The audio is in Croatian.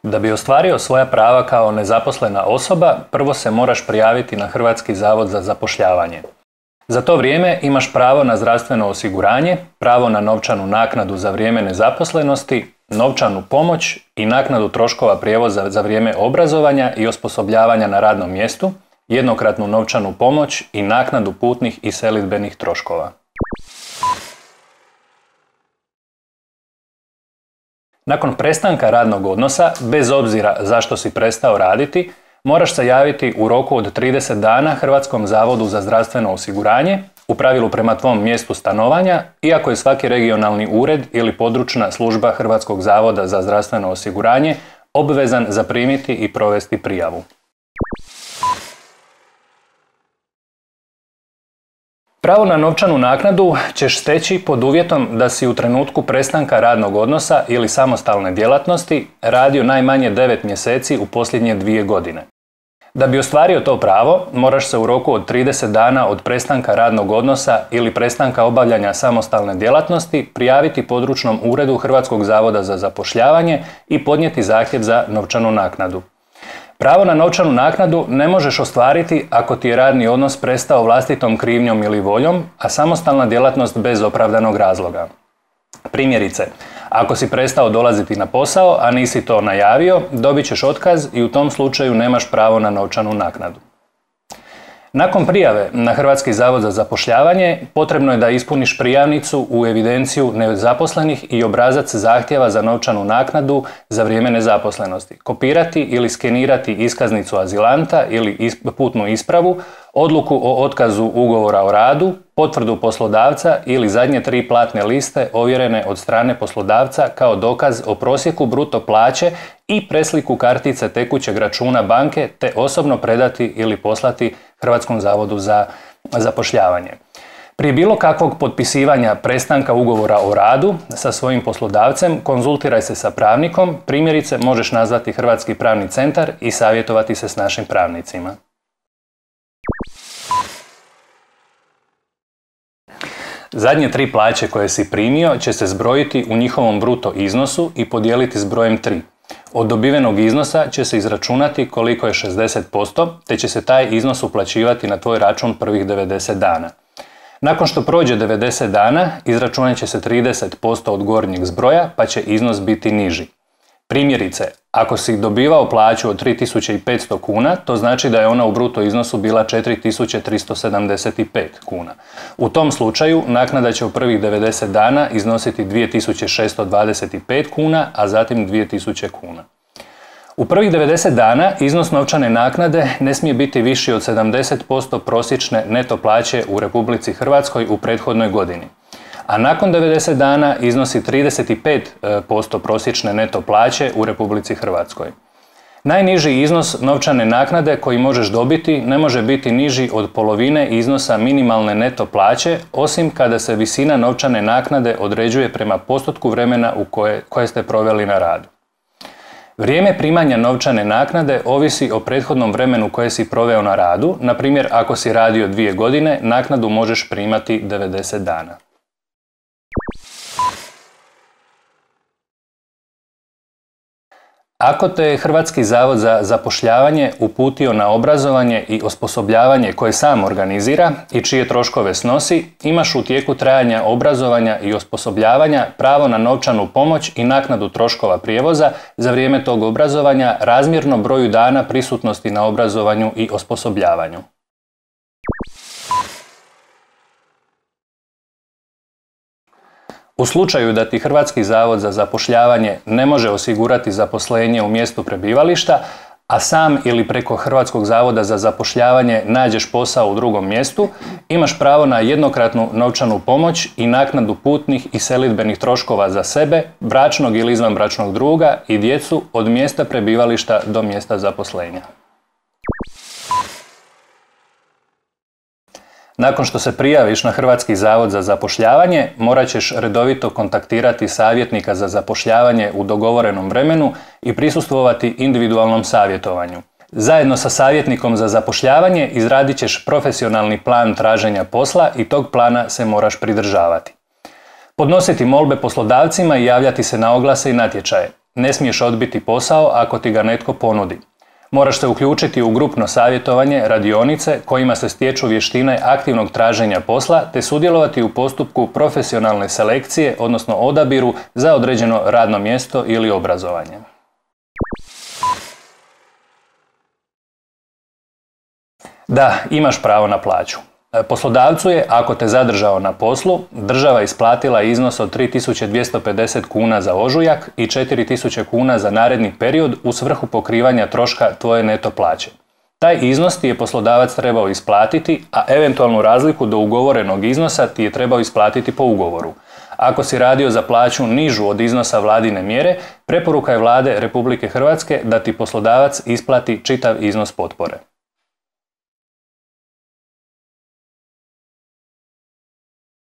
Da bi ostvario svoja prava kao nezaposlena osoba, prvo se moraš prijaviti na Hrvatski zavod za zapošljavanje. Za to vrijeme imaš pravo na zdravstveno osiguranje, pravo na novčanu naknadu za vrijeme nezaposlenosti, novčanu pomoć i naknadu troškova prijevoza za vrijeme obrazovanja i osposobljavanja na radnom mjestu, jednokratnu novčanu pomoć i naknadu putnih i selidbenih troškova. Nakon prestanka radnog odnosa, bez obzira zašto si prestao raditi, moraš se javiti u roku od 30 dana Hrvatskom zavodu za zdravstveno osiguranje, u pravilu prema tvom mjestu stanovanja, iako je svaki regionalni ured ili područna služba Hrvatskog zavoda za zdravstveno osiguranje obvezan zaprimiti i provesti prijavu. Pravo na novčanu naknadu ćeš steći pod uvjetom da si u trenutku prestanka radnog odnosa ili samostalne djelatnosti radio najmanje 9 mjeseci u posljednje 2 godine. Da bi ostvario to pravo, moraš se u roku od 30 dana od prestanka radnog odnosa ili prestanka obavljanja samostalne djelatnosti prijaviti područnom uredu Hrvatskog zavoda za zapošljavanje i podnijeti zahtjev za novčanu naknadu. Pravo na novčanu naknadu ne možeš ostvariti ako ti je radni odnos prestao vlastitom krivnjom ili voljom, a samostalna djelatnost bez opravdanog razloga. Primjerice, ako si prestao dolaziti na posao, a nisi to najavio, dobit ćeš otkaz i u tom slučaju nemaš pravo na novčanu naknadu. Nakon prijave na Hrvatski zavod za zapošljavanje, potrebno je da ispuniš prijavnicu u evidenciju nezaposlenih i obrazac zahtjeva za novčanu naknadu za vrijeme nezaposlenosti, kopirati ili skenirati iskaznicu azilanta ili putnu ispravu, odluku o otkazu ugovora o radu, potvrdu poslodavca ili zadnje 3 platne liste ovjerene od strane poslodavca kao dokaz o prosjeku bruto plaće i presliku kartice tekućeg računa banke te osobno predati ili poslati Hrvatskom zavodu za zapošljavanje. Prije bilo kakvog potpisivanja prestanka ugovora o radu sa svojim poslodavcem, konzultiraj se sa pravnikom, primjerice možeš nazvati Hrvatski pravni centar i savjetovati se s našim pravnicima. Zadnje 3 plaće koje si primio će se zbrojiti u njihovom bruto iznosu i podijeliti s brojem 3. Od dobivenog iznosa će se izračunati koliko je 60%, te će se taj iznos uplaćivati na tvoj račun prvih 90 dana. Nakon što prođe 90 dana, izračunat će se 30% od gornjeg zbroja, pa će iznos biti niži. Primjerice, ako si dobivao plaću od 3500 kuna, to znači da je ona u bruto iznosu bila 4375 kuna. U tom slučaju, naknada će u prvih 90 dana iznositi 2625 kuna, a zatim 2000 kuna. U prvih 90 dana iznos novčane naknade ne smije biti viši od 70% prosječne neto plaće u Republici Hrvatskoj u prethodnoj godini, a nakon 90 dana iznosi 35% prosječne neto plaće u Republici Hrvatskoj. Najniži iznos novčane naknade koji možeš dobiti ne može biti niži od polovine iznosa minimalne neto plaće, osim kada se visina novčane naknade određuje prema postotku vremena koje ste proveli na radu. Vrijeme primanja novčane naknade ovisi o prethodnom vremenu koje si proveo na radu, na primjer ako si radio 2 godine, naknadu možeš primati 90 dana. Ako te je Hrvatski zavod za zapošljavanje uputio na obrazovanje i osposobljavanje koje sam organizira i čije troškove snosi, imaš u tijeku trajanja obrazovanja i osposobljavanja pravo na novčanu pomoć i naknadu troškova prijevoza za vrijeme tog obrazovanja razmjerno broju dana prisutnosti na obrazovanju i osposobljavanju. U slučaju da ti Hrvatski zavod za zapošljavanje ne može osigurati zaposlenje u mjestu prebivališta, a sam ili preko Hrvatskog zavoda za zapošljavanje nađeš posao u drugom mjestu, imaš pravo na jednokratnu novčanu pomoć i naknadu putnih i selidbenih troškova za sebe, bračnog ili izvanbračnog druga i djecu od mjesta prebivališta do mjesta zaposlenja. Nakon što se prijaviš na Hrvatski zavod za zapošljavanje, morat ćeš redovito kontaktirati savjetnika za zapošljavanje u dogovorenom vremenu i prisustvovati individualnom savjetovanju. Zajedno sa savjetnikom za zapošljavanje izradit ćeš profesionalni plan traženja posla i tog plana se moraš pridržavati. Podnositi molbe poslodavcima i javljati se na oglase i natječaje. Ne smiješ odbiti posao ako ti ga netko ponudi. Moraš se uključiti u grupno savjetovanje, radionice kojima se stječu vještine aktivnog traženja posla te sudjelovati u postupku profesionalne selekcije, odnosno odabiru za određeno radno mjesto ili obrazovanje. Da, imaš pravo na plaću. Poslodavcu je, ako te zadržao na poslu, država isplatila iznos od 3250 kuna za ožujak i 4000 kuna za naredni period u svrhu pokrivanja troška tvoje neto plaće. Taj iznos ti je poslodavac trebao isplatiti, a eventualnu razliku do ugovorenog iznosa ti je trebao isplatiti po ugovoru. Ako si radio za plaću nižu od iznosa vladine mjere, preporuka je Vlade Republike Hrvatske da ti poslodavac isplati čitav iznos potpore.